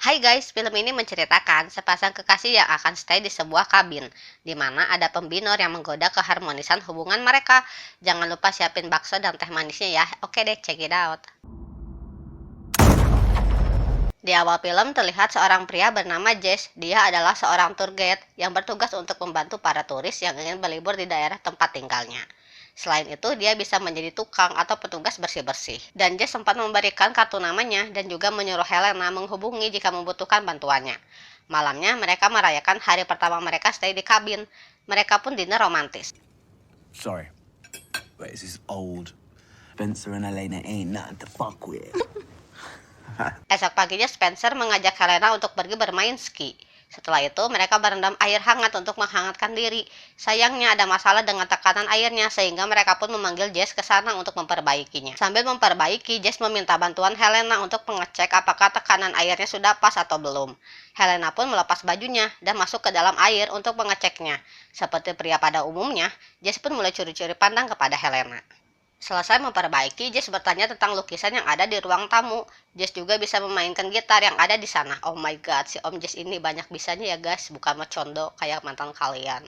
Hai guys, film ini menceritakan sepasang kekasih yang akan stay di sebuah kabin, di mana ada pembinor yang menggoda keharmonisan hubungan mereka. Jangan lupa siapin bakso dan teh manisnya ya. Oke deh, check it out. Di awal film terlihat seorang pria bernama Jess. Dia adalah seorang tour guide yang bertugas untuk membantu para turis yang ingin berlibur di daerah tempat tinggalnya. Selain itu, dia bisa menjadi tukang atau petugas bersih-bersih. Dan Jess sempat memberikan kartu namanya dan juga menyuruh Helena menghubungi jika membutuhkan bantuannya. Malamnya, mereka merayakan hari pertama mereka stay di kabin. Mereka pun dinner romantis. Sorry, but it's this old Spencer and Elena ain't nothing to fuck with. Esok paginya Spencer mengajak Helena untuk pergi bermain ski. Setelah itu, mereka berendam air hangat untuk menghangatkan diri. Sayangnya ada masalah dengan tekanan airnya, sehingga mereka pun memanggil Jess ke sana untuk memperbaikinya. Sambil memperbaiki, Jess meminta bantuan Helena untuk mengecek apakah tekanan airnya sudah pas atau belum. Helena pun melepas bajunya dan masuk ke dalam air untuk mengeceknya. Seperti pria pada umumnya, Jess pun mulai curi-curi pandang kepada Helena. Selesai memperbaiki, Jess bertanya tentang lukisan yang ada di ruang tamu. Jess juga bisa memainkan gitar yang ada di sana. Oh my god, si Om Jess ini banyak bisanya ya guys, bukan mecondo kayak mantan kalian.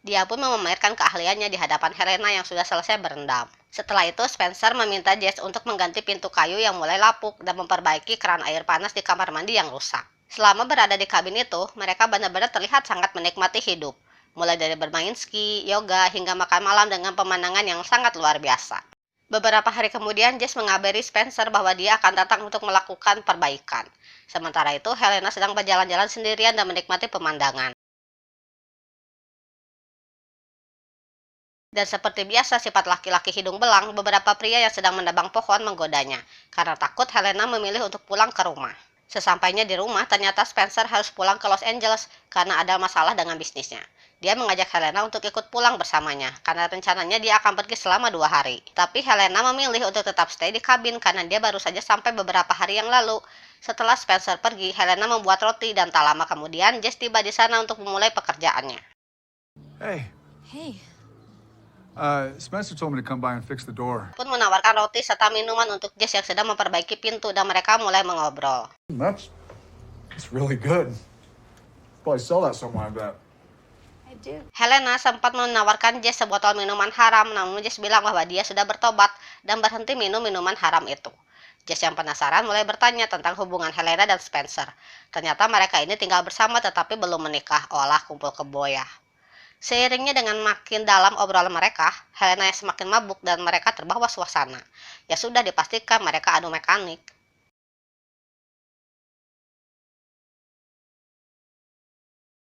Dia pun memamerkan keahliannya di hadapan Helena yang sudah selesai berendam. Setelah itu, Spencer meminta Jess untuk mengganti pintu kayu yang mulai lapuk dan memperbaiki keran air panas di kamar mandi yang rusak. Selama berada di kabin itu, mereka benar-benar terlihat sangat menikmati hidup. Mulai dari bermain ski, yoga, hingga makan malam dengan pemandangan yang sangat luar biasa. Beberapa hari kemudian, Jess mengabari Spencer bahwa dia akan datang untuk melakukan perbaikan. Sementara itu, Helena sedang berjalan-jalan sendirian dan menikmati pemandangan. Dan seperti biasa sifat laki-laki hidung belang, beberapa pria yang sedang menebang pohon menggodanya. Karena takut, Helena memilih untuk pulang ke rumah. Sesampainya di rumah, ternyata Spencer harus pulang ke Los Angeles karena ada masalah dengan bisnisnya. Dia mengajak Helena untuk ikut pulang bersamanya, karena rencananya dia akan pergi selama 2 hari. Tapi Helena memilih untuk tetap stay di kabin karena dia baru saja sampai beberapa hari yang lalu. Setelah Spencer pergi, Helena membuat roti dan tak lama kemudian Jess tiba di sana untuk memulai pekerjaannya. Hey, Hey, Spencer told me to come by and fix the door. Pun menawarkan roti serta minuman untuk Jess yang sedang memperbaiki pintu dan mereka mulai mengobrol. That's really good. Probably sell that somewhere, I bet. I do. Helena sempat menawarkan Jess sebotol minuman haram, namun Jess bilang bahwa dia sudah bertobat dan berhenti minum minuman haram itu. Jess yang penasaran mulai bertanya tentang hubungan Helena dan Spencer. Ternyata mereka ini tinggal bersama tetapi belum menikah, olah kumpul kebo ya. Seiringnya dengan makin dalam obrolan mereka, Helena yang semakin mabuk dan mereka terbawa suasana. Ya sudah dipastikan mereka adu mekanik.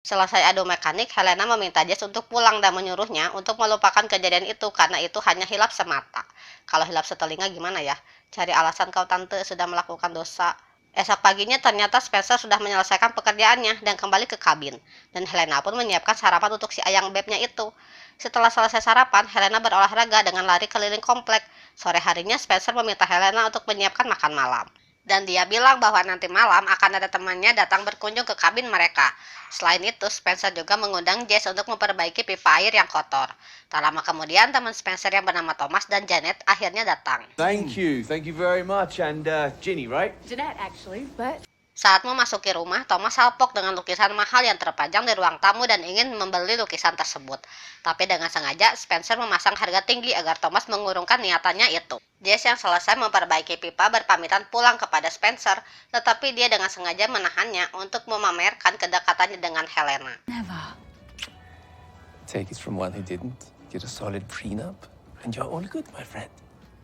Selesai adu mekanik, Helena meminta Jess untuk pulang dan menyuruhnya untuk melupakan kejadian itu karena itu hanya hilap semata. Kalau hilap setelinga gimana ya? Cari alasan kau tante sudah melakukan dosa. Esok paginya ternyata Spencer sudah menyelesaikan pekerjaannya dan kembali ke kabin. Dan Helena pun menyiapkan sarapan untuk si ayang bebnya itu. Setelah selesai sarapan, Helena berolahraga dengan lari keliling komplek. Sore harinya Spencer meminta Helena untuk menyiapkan makan malam. Dan dia bilang bahwa nanti malam akan ada temannya datang berkunjung ke kabin mereka. Selain itu, Spencer juga mengundang Jess untuk memperbaiki pipa air yang kotor. Tak lama kemudian, teman Spencer yang bernama Thomas dan Janet akhirnya datang. Thank you very much. And Ginny, right? Jeanette, actually, but Saat memasuki rumah, Thomas salpok dengan lukisan mahal yang terpajang di ruang tamu dan ingin membeli lukisan tersebut. Tapi dengan sengaja, Spencer memasang harga tinggi agar Thomas mengurungkan niatannya itu. Jess yang selesai memperbaiki pipa berpamitan pulang kepada Spencer, tetapi dia dengan sengaja menahannya untuk memamerkan kedekatannya dengan Helena. never. Take it from one who didn't. Get a solid prenup, and you're all good, my friend.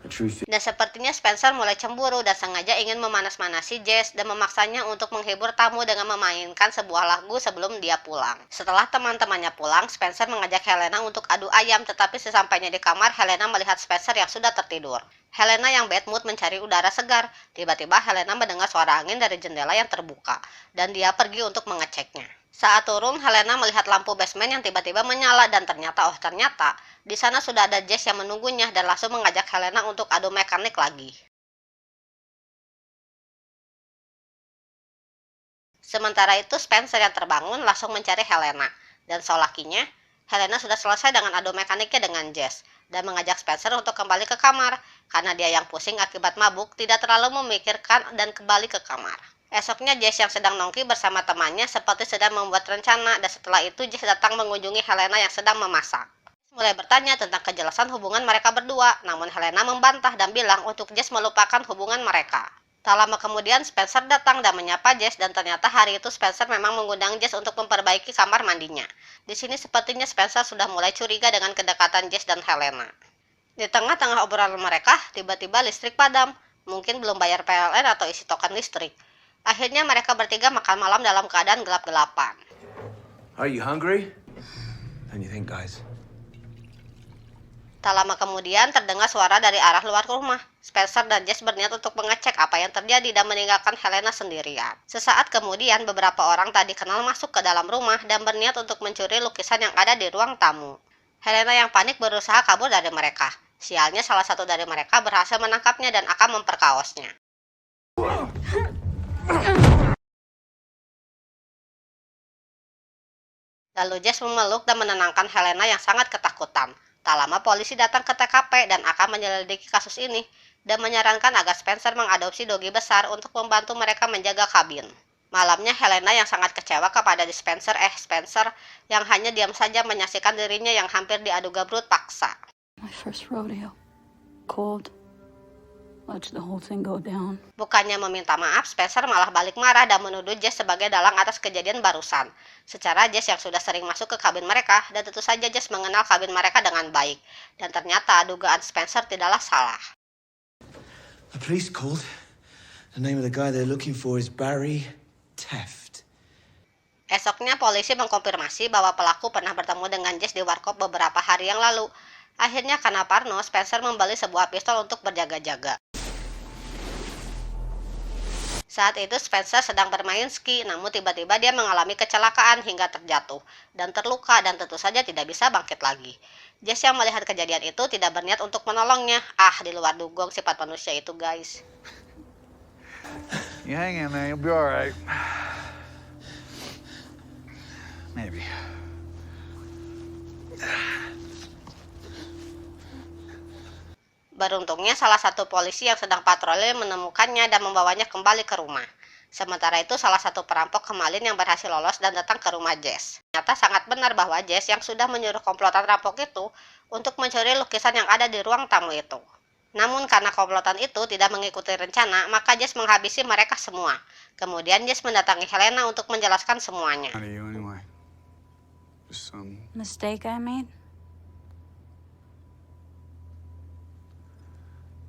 The truth Dan sepertinya Spencer mulai cemburu dan sengaja ingin memanas-manasi Jess dan memaksanya untuk menghibur tamu dengan memainkan sebuah lagu sebelum dia pulang. Setelah teman-temannya pulang, Spencer mengajak Helena untuk adu ayam, tetapi sesampainya di kamar, Helena melihat Spencer yang sudah tertidur. Helena yang bad mood mencari udara segar. Tiba-tiba Helena mendengar suara angin dari jendela yang terbuka, dan dia pergi untuk mengeceknya. Saat turun, Helena melihat lampu basement yang tiba-tiba menyala dan ternyata di sana sudah ada Jess yang menunggunya dan langsung mengajak Helena untuk adu mekanik lagi. Sementara itu, Spencer yang terbangun langsung mencari Helena. Dan solakinya, Helena sudah selesai dengan adu mekaniknya dengan Jess dan mengajak Spencer untuk kembali ke kamar karena dia yang pusing akibat mabuk tidak terlalu memikirkan dan kembali ke kamar. Esoknya Jess yang sedang nongki bersama temannya seperti sedang membuat rencana, dan setelah itu Jess datang mengunjungi Helena yang sedang memasak. Mulai bertanya tentang kejelasan hubungan mereka berdua, namun Helena membantah dan bilang untuk Jess melupakan hubungan mereka. Tak lama kemudian Spencer datang dan menyapa Jess, dan ternyata hari itu Spencer memang mengundang Jess untuk memperbaiki kamar mandinya. Di sini sepertinya Spencer sudah mulai curiga dengan kedekatan Jess dan Helena. Di tengah-tengah obrolan mereka, tiba-tiba listrik padam. Mungkin belum bayar PLN atau isi token listrik. Akhirnya mereka bertiga makan malam dalam keadaan gelap-gelapan. Are you hungry? Don't you think, guys? Tak lama kemudian terdengar suara dari arah luar rumah. Spencer dan Jess berniat untuk mengecek apa yang terjadi dan meninggalkan Helena sendirian. Sesaat kemudian beberapa orang tadi kenal masuk ke dalam rumah dan berniat untuk mencuri lukisan yang ada di ruang tamu. Helena yang panik berusaha kabur dari mereka. Sialnya salah satu dari mereka berhasil menangkapnya dan akan memperkaosnya. Lalu Jess memeluk dan menenangkan Helena yang sangat ketakutan. Tak lama polisi datang ke TKP dan akan menyelidiki kasus ini dan menyarankan agar Spencer mengadopsi dogi besar untuk membantu mereka menjaga kabin. Malamnya Helena yang sangat kecewa kepada Spencer yang hanya diam saja menyaksikan dirinya yang hampir diadu gabrut paksa. My first rodeo. Cold. Watch the whole thing go down. Bukannya meminta maaf, Spencer malah balik marah dan menuduh Jess sebagai dalang atas kejadian barusan. Secara Jess yang sudah sering masuk ke kabin mereka, dan tentu saja Jess mengenal kabin mereka dengan baik. Dan ternyata dugaan Spencer tidaklah salah. The police called. The name of the guy they're looking for is Barry Teft. Esoknya polisi mengkonfirmasi bahwa pelaku pernah bertemu dengan Jess di warkop beberapa hari yang lalu. Akhirnya karena parno, Spencer membeli sebuah pistol untuk berjaga-jaga. Saat itu Spencer sedang bermain ski, namun tiba-tiba dia mengalami kecelakaan hingga terjatuh dan terluka dan tentu saja tidak bisa bangkit lagi. Jess yang melihat kejadian itu tidak berniat untuk menolongnya. Di luar dugong sifat manusia itu, guys. You hang in there, you'll be all right. Maybe. Beruntungnya salah satu polisi yang sedang patroli menemukannya dan membawanya kembali ke rumah. Sementara itu salah satu perampok kemalin yang berhasil lolos dan datang ke rumah Jess. Ternyata sangat benar bahwa Jess yang sudah menyuruh komplotan rampok itu untuk mencuri lukisan yang ada di ruang tamu itu. Namun karena komplotan itu tidak mengikuti rencana, maka Jess menghabisi mereka semua. Kemudian Jess mendatangi Helena untuk menjelaskan semuanya. How do you anyway? Just some... Mistake I made?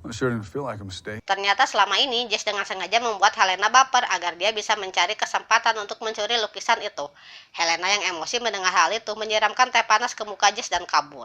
Well, it sure didn't feel like a mistake. Ternyata selama ini Jess dengan sengaja membuat Helena baper agar dia bisa mencari kesempatan untuk mencuri lukisan itu. Helena yang emosi mendengar hal itu menyiramkan teh panas ke muka Jess dan kabur.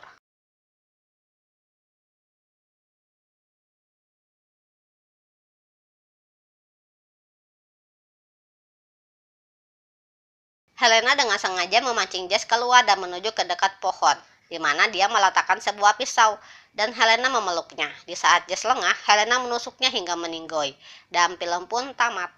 Helena dengan sengaja memancing Jess keluar dan menuju ke dekat pohon, di mana dia meletakkan sebuah pisau, dan Helena memeluknya. Di saat Jess lengah, Helena menusuknya hingga meninggoy, dan film pun tamat.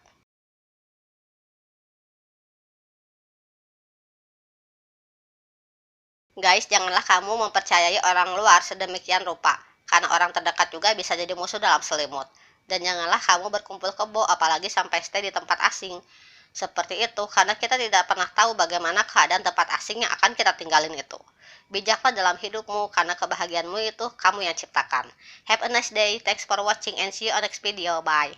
Guys, janganlah kamu mempercayai orang luar sedemikian rupa, karena orang terdekat juga bisa jadi musuh dalam selimut. Dan janganlah kamu berkumpul kebo, apalagi sampai stay di tempat asing. Seperti itu, karena kita tidak pernah tahu bagaimana keadaan tempat asing yang akan kita tinggalin itu. Bijaklah dalam hidupmu, karena kebahagiaanmu itu kamu yang ciptakan. Have a nice day, thanks for watching and see you on next video, bye.